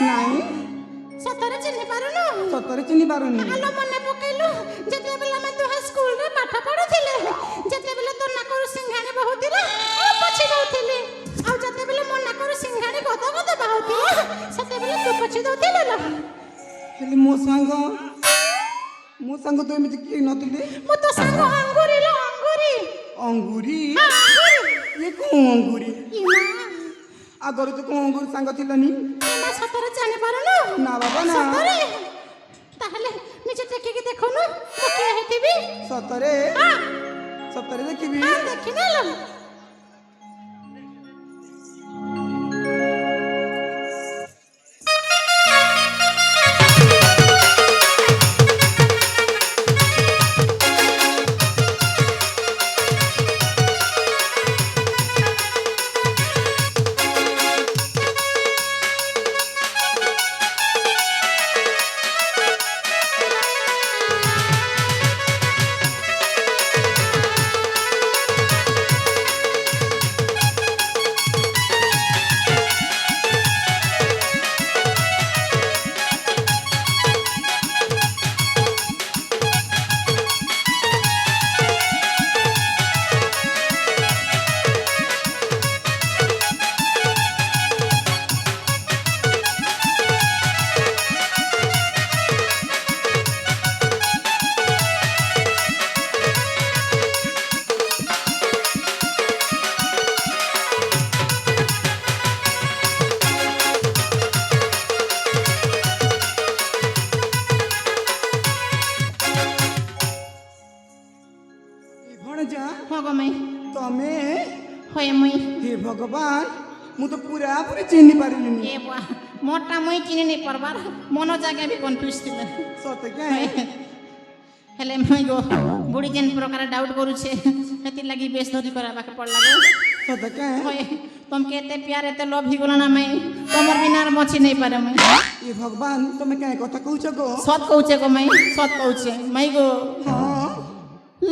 ନାଇଁ ସତରେ ଚିହ୍ନି ପାରୁନୁ? ସତରେ ଚିହ୍ନି ପାରୁନି। ଆଲୋ ମନେ ପକେଇଲୁ ଯେତେବେଳେ ଆମେ ଦୁହେଁ ସ୍କୁଲରେ ପାଠ ପଢୁଥିଲେ, ଯେତେବେଳେ ତୋ ନାକରୁ ସିଂଘାଣି ବହୁଥିଲା ମୁଁ ପୋଛି ଦଉଥିଲି, ଆଉ ଯେତେବେଳେ ମୋ ନାକରୁ ସିଂଘାଣି ଗଦ ଗଦ ବାହୁଥିଲା ସେତେବେଳେ ତୁ ପୋଛି ଦଉଥିଲୁ ଲୋ। ହେଲେ ମୋ ସାଙ୍ଗ ତ ଏମିତି କିଏ ନଥିଲେ। ମୁଁ ତ ସାଙ୍ଗ ଅଙ୍ଗୁରି ଲୋ, ଅଙ୍ଗୁରି। ଅଙ୍ଗୁରି? ଅଙ୍ଗୁରି ଇଏ କଣ ଅଙ୍ଗୁରି? ଇମା ଆଗରୁ ତ କଣ ଅଙ୍ଗୁରି ସାଙ୍ଗ ଥିଲନି? ଇମା ସତରେ ଜାଣି ପାରୁନୁ? ନା ବାବା ନା। ସତରେ? ତାହେଲେ ନିଜେ ଦେଖିକି ଦେଖୁନୁ ମୁଁ କିଏ ହେଇଥିବି? ସତରେ? ହଁ ସତରେ ଦେଖିବି? ହଁ ଦେଖିନେ ଲୋ। ତମେ? ହଏ ମୁଇଁ। ହେ ଭଗବାନ, ମୁଁ ତ ପୁରା ପୁରି ଚିହ୍ନି ପାରିଲିନି। ଏ ବୁଆ ମୋରଟା ମୁଇଁ ଚିହ୍ନି ନେଇ ପାରବାର, ମନ ଜାଗା ବି କନଫ୍ୟୁଜ ଥିଲା। ସତେ କାଏ? ହେଲେ ମୁଇଁ ଗো ବୁଢ଼ୀ ଯେନ୍ ପ୍ରକାର ଡାଉଟ୍ କରୁଛେ ସେଥିର୍ ଲାଗି ବେଶ ଧରି କରାବାକେ ପଡ଼ଲା ଗো। ସତେ କାଏ? ହଏ ତମକେ ଏତେ ପ୍ୟାର ଏତେ ଲଭ ହେଇଗଲା ନା ମାଇ, ତମର ବିନାର ବଞ୍ଚି ନେଇ ପାରେ ମୁଇଁ। ଏ ଭଗବାନ, ତମେ କାଏ କଥା କହୁଛ ଗো? ସତ କହୁଛେ গো মাই, সত কହୁছে মাই গো। ହଁ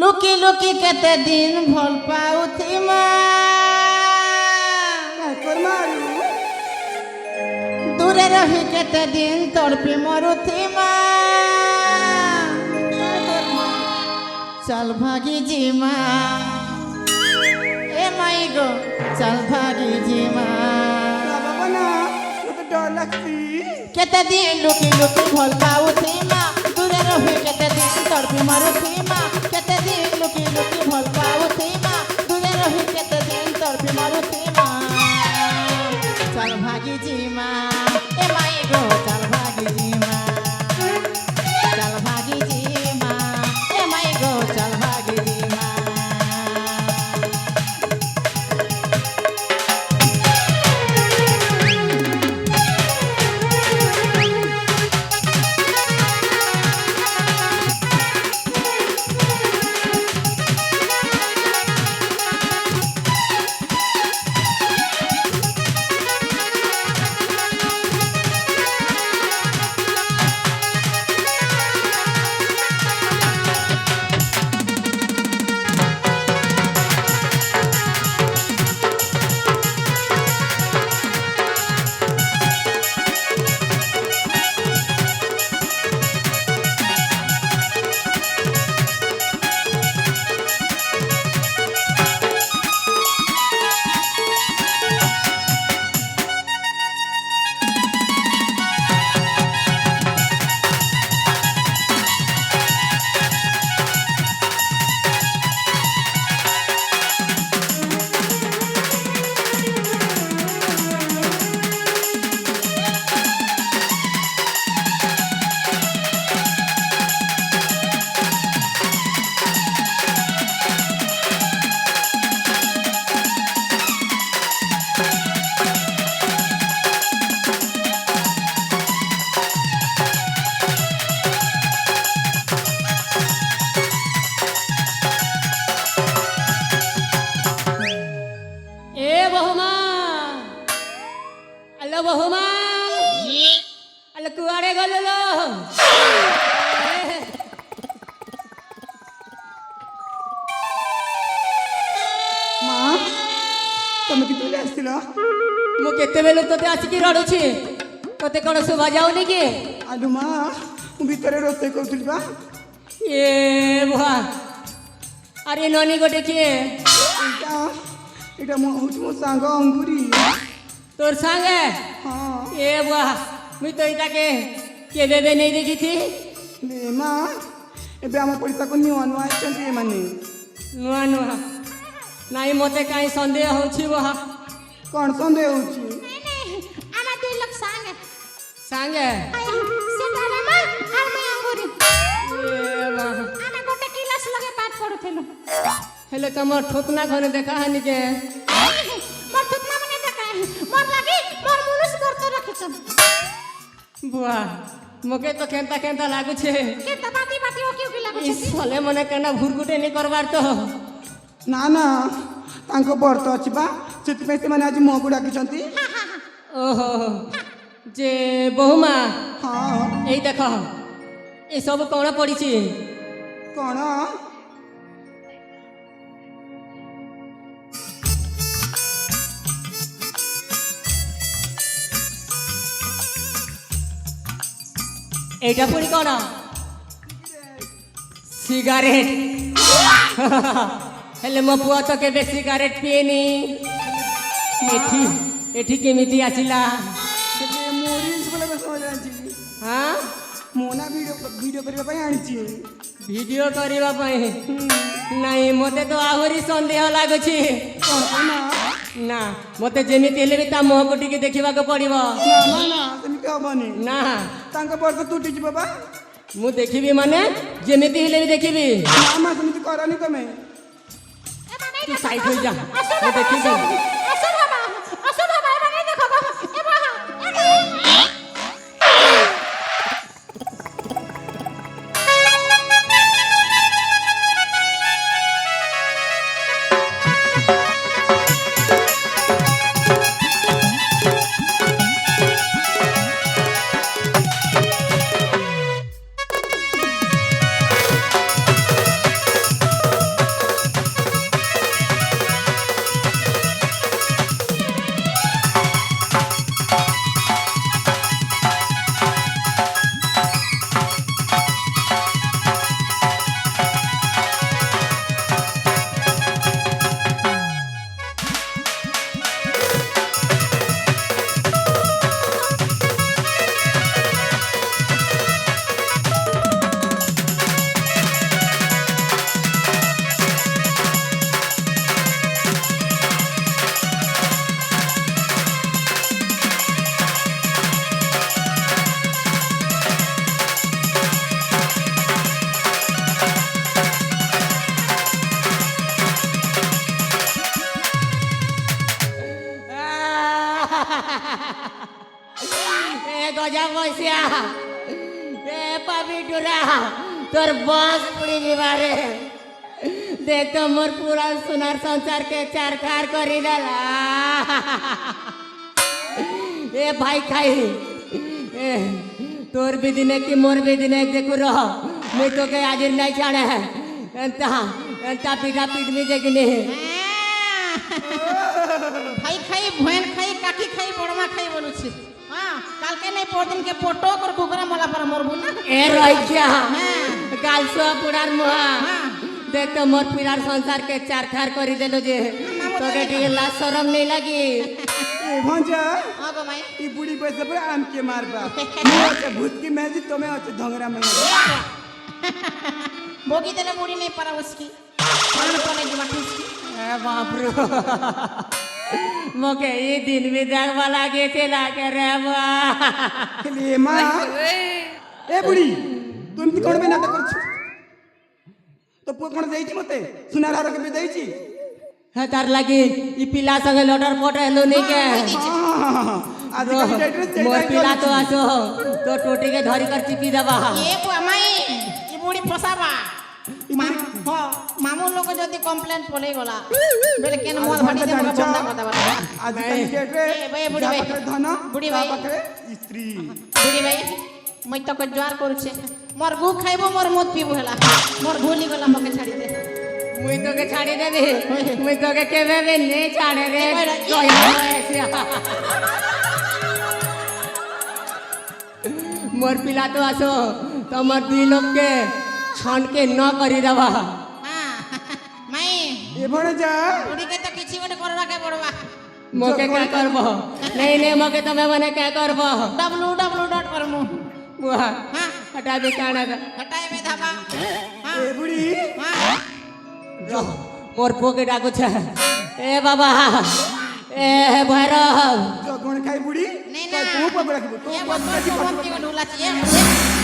লুকি লুকি কেতে দিন ভাল পাউথিমা, কাଏ করমারু? দূরে রহি কেতে দিন তড়পি মরুথিমা, চল ভাগি জিমা এ মাই গো, চল ভাগি জিমা। না বাবা না, মতে ডর লাগছি। কেতে দিন লুকি লুকি ভাল পাউথিমা, দূরে রহি কেতে দিন তড়পি মরুথিমা, কেতে দিন লুকি লুকি ভাল পাউথিমা, দূরে রহি কেতে দিন তড়পি মরুথিমা, চল ভাগি জিমা এ মাই গো, চল ভাগি জিমা, চল ভাগি জিমা এ মাই গো, চল ভাগি জিমা। बहुमा अल कुआड़े गलो लो ତମେ କେତେବେଳେ ଆସିଥିଲ? ମୁଁ କେତେବେଳୁ ତତେ ଆସିକି ରଡୁଛି তোতে কোন শোভা যাওনি কি আলু মা ମୁଁ ଭିତରେ ରୋଷେଇ କରୁଥିଲି ବା এ ভা আরে ননি গোটে কিয়ে এটা হচ্ছে ମୋ ସାଙ୍ଗ ଅଙ୍ଗୁରି তোর সাঙ্গে ହଁ এ ভা মুই তো এটাকে কেবে বে নেই দেখিছি লে ମା ଏବେ ଆମ ପଡ଼ିଶାକୁ ନୂଆ ନୂଆ ଆସିଛନ୍ତି ଏମାନେ ନୂଆ ନୂଆ ନାଇଁ ମତେ କାହିଁ ସନ୍ଦେହ ହଉଛି ଭା କ'ଣ ସନ୍ଦେହ ହେଉଛି আমার দুই লোক সাঙ্গে ସାଙ୍ଗେ সেটারে মা আর মা আঙ্গুরি এ মা আমি গোটে ক্লাস লগে পাঠ পড়ুথিলু হেলে তোমার ঠোকনা ঘরে দেখা হানি কে মোর থুতনা মনে দেখা মোর লাগি মোর মুনুষ করতে রাখিছ বুয়া মোকে তো কেনতা কেনতা লাগুছে কেতা বাতি বাতি ও কিউ কি লাগুছে ইসলে মনে কেনা ভুরগুটে নি করবার তো ନା ନା ତାଙ୍କ ବ୍ରତ ଅଛି ବା ସେଥିପାଇଁ ସେମାନେ ଆଜି ମୁହଁକୁ ଡାକିଛନ୍ତି ଓହୋ ଯେ ବହୁମା ହଁ এই দেখ এই সব কোণ পড়িছি କ'ଣ এইটা পুরি কোণ সিগারেট হেলে মো পুয়া তো কেবে সিগারেট পিয়েনি এঠি এঠি কেমিতি আসিলা ସେଠି ମୁଁ ରିଲ୍ସ ବନେଇବା ସମୟରେ ଆଣିଛି হ্যাঁ ମୁଁ ନା ଭିଡ଼ିଓ କରିବା ପାଇଁ ଆଣିଛି ভিডিও করিবা পাই নাই মতে তো আহুরি সন্দেহ লাগুছি କ'ଣ ପାଇଁ ନା না মতে যেমিতি হেলে বি তা মুহঁকু টিকে দেখিବାକୁ পড়িব ନା ନା ନା ସେମିତି ହବନି না ତାଙ୍କ ବ୍ରତ ତୁଟିଯିବ ବା ମୁଁ ଦେଖିବି ମାନେ ଯେମିତି ହେଲେ ବି ଦେଖିବି ନା ମା ସେମିତି କରନି ତମେ ତୁ ସାଇଡ୍ ହୋଇ ଯା ମୁଁ ଦେଖିବି আসো বাবা এবারে দেখো গো এ বাবা এ গজা বসিয়া এ পাবি ডুরা তোর বস পুড়ি দিবারে দেখ তো মোর পুরা সোনার সংসার কে চারখার করি দেলা এ ভাই খাই এ তোর भी दिने की मोर भी दिने देखु रह मैं तो के आज नहीं जाने एंता एंता पीठा पीठ में जगने খাই খাই ভয়েন খাই কাকি খাই বড়মা খাই বলুছি হ্যাঁ কালকে নাই পরদিন কে পটো কর কুকুরা মলা পর মরবু না ए रहिया হ্যাঁ काल सो पुरार मुहा हाँ। देख तो मोर पिरार संसार के चार खार करी देलो जे तो के टी ला शरम नहीं लगी ଏ ଭଞ୍ଜା ହଁ ଗো ମାଇ ଇ ବୁଢ଼ୀ ପଇସା ପରେ ଆମକେ ମାରବା ମୁଁ ଅଛେ ଭୂତକି ମେଜି ତମେ ଅଛେ ଧଙ୍ଗରା ମେଜି बोगी देने बुढ़ी नहीं पड़ा उसकी प्राण पड़े जुआ उसकी ए बाप रे मोके ये दिन भी जाग वाला गे थे लागे रे बा ହେଲେ ଏ ମା ଏ ବୁଢ଼ୀ ତୁ ଏମିତି କ'ଣ ପାଇଁ ନାଟକ କରୁଛୁ ତୋ ପୁଅ କ'ଣ ଦେଇଛି ମତେ ସୁନାର ହାର କେବେ ଦେଇଛି है तार लगी ई पिला संगे लडर पट हेलो नहीं के ଆଜିକାଲି ଡେଟ୍ରେ ସେଇଟା मोर ହିଁ पिला तो ଚାଲିଛି। आसो तो टोटी के धरी कर चिपी दबा ये बुआ माई ये बुढ़ी फसाबा हो मामू लोग जदी कंप्लेंट पले गला बेले केन मोल भाडी दे बंदा बंदा बंदा ଆଜିକାଲି ଡେଟ୍ରେ ଏ ଭାଇ, ବୁଢ଼ୀ ଯାହା ଭାଇ। ପାଖରେ ଧନ ବୁଢ଼ୀ ତା ଭାଇ। ପାଖରେ ସ୍ତ୍ରୀ बुढ़ी भाई मैं तो को ज्वार करूछे मोर गु खाइबो मोर मत पीबो हला मोर भूली गला मके छाड़ी दे मुई तो के छाड़ी दे मुई तो के केवे भी नहीं छाड़े रे ए, तो यहाँ ऐसे मोर पिला तो आसो तमर दुई लोग के छन के न करी दबा माई ए भणे जा बुढ़ी के तो किसी गोटे करवा के पड़वा मोके क्या करबो नहीं नहीं मोके तमे बने क्या करबो www पर मु मुहा हां हटा दे काना का हटाए में धाबा ए बुढ़ी हां जो मोर पोके डाको छे ए बाबा ए भैरव जो कोण खाई बुढ़ी नहीं ना तू पकड़ा की ये बहुत ढोला चाहिए